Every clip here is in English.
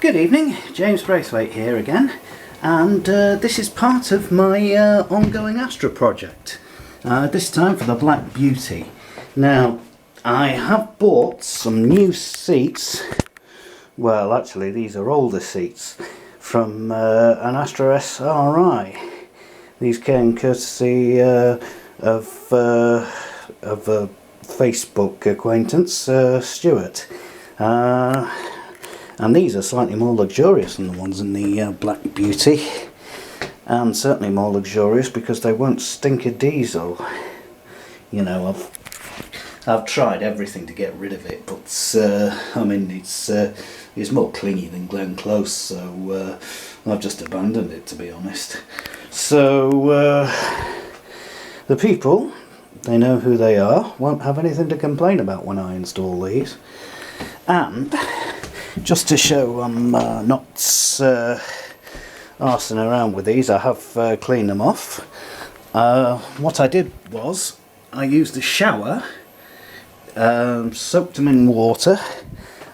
Good evening, James Braithwaite here again, and this is part of my ongoing Astra project, this time for the Black Beauty. Now, I have bought some new seats. Well, actually these are older seats from an Astra SRi. These came courtesy of a Facebook acquaintance, Stuart. And these are slightly more luxurious than the ones in the Black Beauty, and certainly more luxurious because they won't stink of diesel. You know, I've tried everything to get rid of it, but I mean it's more clingy than Glen Close, so I've just abandoned it, to be honest. So the people, they know who they are, won't have anything to complain about when I install these. And just to show I'm not arsing around with these, I have cleaned them off. What I did was I used a shower, soaked them in water,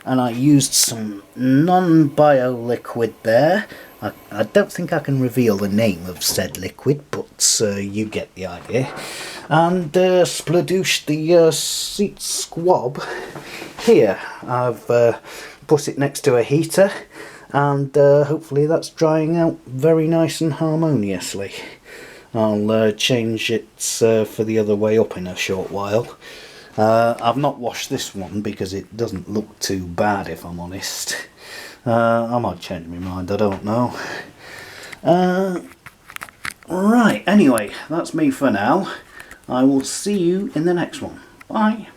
and I used some non-bio liquid there. I don't think I can reveal the name of said liquid, but you get the idea. And spladooshed the seat squab here. I've put it next to a heater, and hopefully that's drying out very nice and harmoniously. I'll change it for the other way up in a short while. I've not washed this one because it doesn't look too bad, if I'm honest. I might change my mind, I don't know. Right, anyway, that's me for now. I will see you in the next one. Bye.